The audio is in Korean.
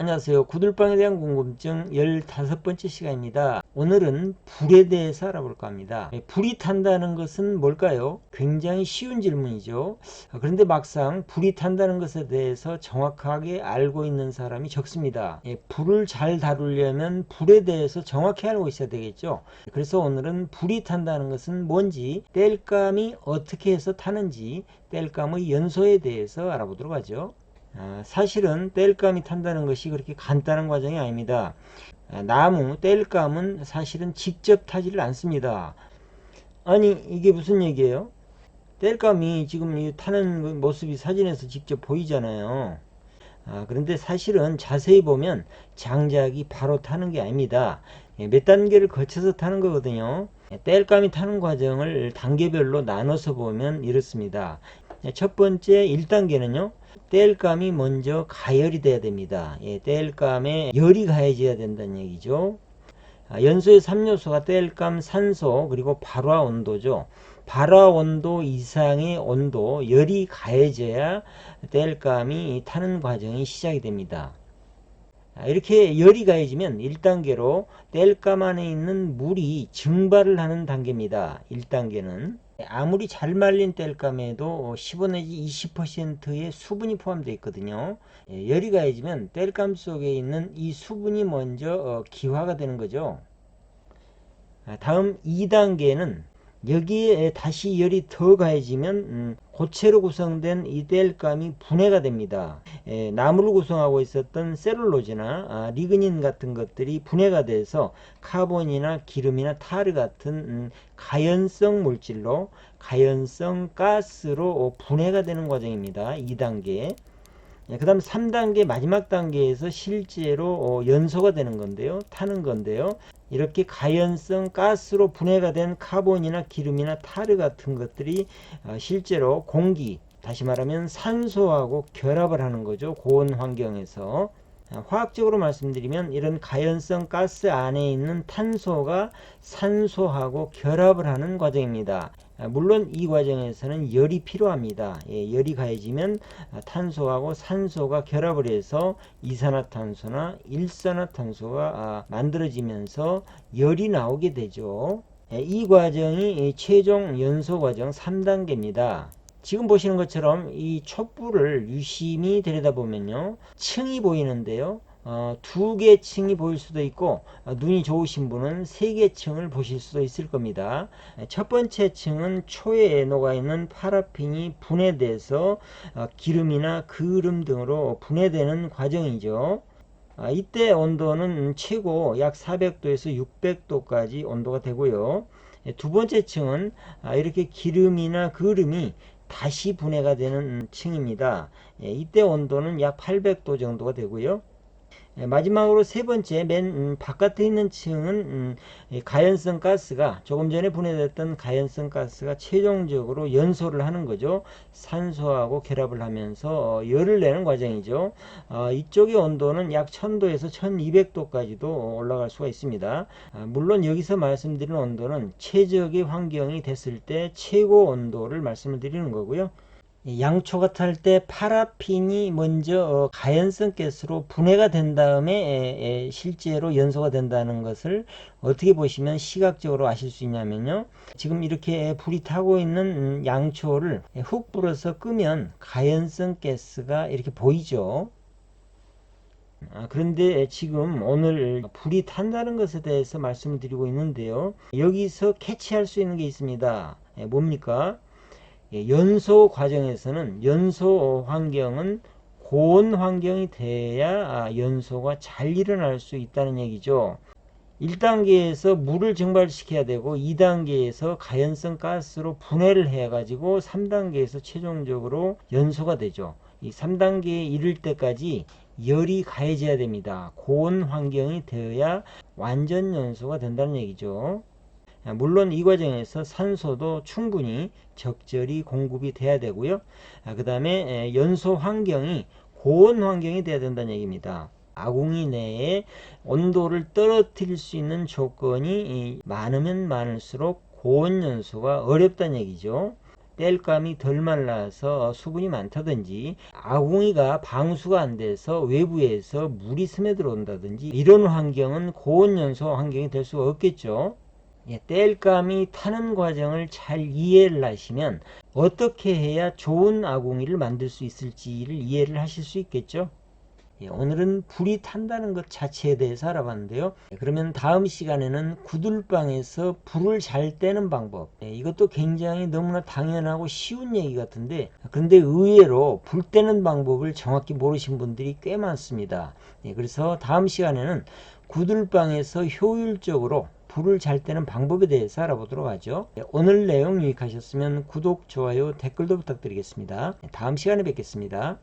안녕하세요. 구들방에 대한 궁금증 15번째 시간입니다. 오늘은 불에 대해서 알아볼까 합니다. 불이 탄다는 것은 뭘까요? 굉장히 쉬운 질문이죠. 그런데 막상 불이 탄다는 것에 대해서 정확하게 알고 있는 사람이 적습니다. 불을 잘 다루려면 불에 대해서 정확히 알고 있어야 되겠죠. 그래서 오늘은 불이 탄다는 것은 뭔지, 땔감이 어떻게 해서 타는지, 땔감의 연소에 대해서 알아보도록 하죠. 사실은 땔감이 탄다는 것이 그렇게 간단한 과정이 아닙니다. 나무 땔감은 사실은 직접 타지를 않습니다. 아니 이게 무슨 얘기예요? 땔감이 지금 타는 모습이 사진에서 직접 보이잖아요. 그런데 사실은 자세히 보면 장작이 바로 타는 게 아닙니다. 몇 단계를 거쳐서 타는 거거든요. 땔감이 타는 과정을 단계별로 나눠서 보면 이렇습니다. 첫 번째 1단계는요. 땔감이 먼저 가열이 돼야 됩니다. 땔감에 열이 가해져야 된다는 얘기죠. 연소의 3요소가 땔감, 산소, 그리고 발화 온도죠. 발화 온도 이상의 온도, 열이 가해져야 땔감이 타는 과정이 시작이 됩니다. 이렇게 열이 가해지면 1단계로 땔감 안에 있는 물이 증발을 하는 단계입니다. 1단계는 아무리 잘 말린 땔감에도 15 내지 20%의 수분이 포함되어 있거든요. 열이 가해지면 땔감 속에 있는 이 수분이 먼저 기화가 되는 거죠. 다음 2단계는 여기에 다시 열이 더 가해지면 고체로 구성된 이 땔감이 분해가 됩니다. 나무를 구성하고 있었던 셀룰로즈나 리그닌 같은 것들이 분해가 돼서 카본이나 기름이나 타르 같은 가연성 물질로, 가연성 가스로 분해가 되는 과정입니다. 2단계. 그 다음 3단계 마지막 단계에서 실제로 연소가 되는 건데요. 타는 건데요. 이렇게 가연성 가스로 분해가 된 카본이나 기름이나 타르 같은 것들이 실제로 공기, 다시 말하면 산소하고 결합을 하는 거죠. 고온 환경에서. 화학적으로 말씀드리면 이런 가연성 가스 안에 있는 탄소가 산소하고 결합을 하는 과정입니다. 물론 이 과정에서는 열이 필요합니다. 열이 가해지면 탄소하고 산소가 결합을 해서 이산화탄소나 일산화탄소가 만들어지면서 열이 나오게 되죠. 이 과정이 최종 연소 과정 3단계입니다. 지금 보시는 것처럼 이 촛불을 유심히 들여다보면요, 층이 보이는데요. 2개 층이 보일 수도 있고 눈이 좋으신 분은 3개 층을 보실 수도 있을 겁니다. 첫 번째 층은 초에 녹아있는 파라핀이 분해돼서 기름이나 그름 등으로 분해되는 과정이죠. 이때 온도는 최고 약 400도에서 600도까지 온도가 되고요. 두 번째 층은 이렇게 기름이나 그름이 다시 분해가 되는 층입니다. 이때 온도는 약 800도 정도가 되고요. 마지막으로 세 번째 맨 바깥에 있는 층은 가연성 가스가, 조금 전에 분해됐던 가연성 가스가 최종적으로 연소를 하는 거죠. 산소하고 결합을 하면서 열을 내는 과정이죠. 이쪽의 온도는 약 1000도에서 1200도까지도 올라갈 수가 있습니다. 물론 여기서 말씀드리는 온도는 최적의 환경이 됐을 때 최고 온도를 말씀을 드리는 거고요. 양초가 탈 때 파라핀이 먼저 가연성 가스로 분해가 된 다음에 실제로 연소가 된다는 것을 어떻게 보시면 시각적으로 아실 수 있냐면요. 지금 이렇게 불이 타고 있는 양초를 훅 불어서 끄면 가연성 가스가 이렇게 보이죠. 그런데 지금 오늘 불이 탄다는 것에 대해서 말씀을 드리고 있는데요. 여기서 캐치할 수 있는 게 있습니다. 뭡니까? 연소 과정에서는 연소 환경은 고온 환경이 돼야 연소가 잘 일어날 수 있다는 얘기죠. 1단계에서 물을 증발시켜야 되고 2단계에서 가연성 가스로 분해를 해 가지고 3단계에서 최종적으로 연소가 되죠. 이 3단계에 이를 때까지 열이 가해져야 됩니다. 고온 환경이 되어야 완전 연소가 된다는 얘기죠. 물론 이 과정에서 산소도 충분히 적절히 공급이 돼야 되고요. 그 다음에 연소 환경이 고온 환경이 돼야 된다는 얘기입니다. 아궁이 내에 온도를 떨어뜨릴 수 있는 조건이 많으면 많을수록 고온 연소가 어렵다는 얘기죠. 땔감이 덜 말라서 수분이 많다든지 아궁이가 방수가 안 돼서 외부에서 물이 스며들어온다든지 이런 환경은 고온연소 환경이 될 수가 없겠죠. 땔감이 타는 과정을 잘 이해를 하시면 어떻게 해야 좋은 아궁이를 만들 수 있을지를 이해를 하실 수 있겠죠. 오늘은 불이 탄다는 것 자체에 대해서 알아봤는데요. 그러면 다음 시간에는 구들방에서 불을 잘 떼는 방법, 이것도 굉장히 너무나 당연하고 쉬운 얘기 같은데 그런데 의외로 불 떼는 방법을 정확히 모르신 분들이 꽤 많습니다. 그래서 다음 시간에는 구들방에서 효율적으로 불을 잘 떼는 방법에 대해서 알아보도록 하죠. 오늘 내용 유익하셨으면 구독, 좋아요, 댓글도 부탁드리겠습니다. 다음 시간에 뵙겠습니다.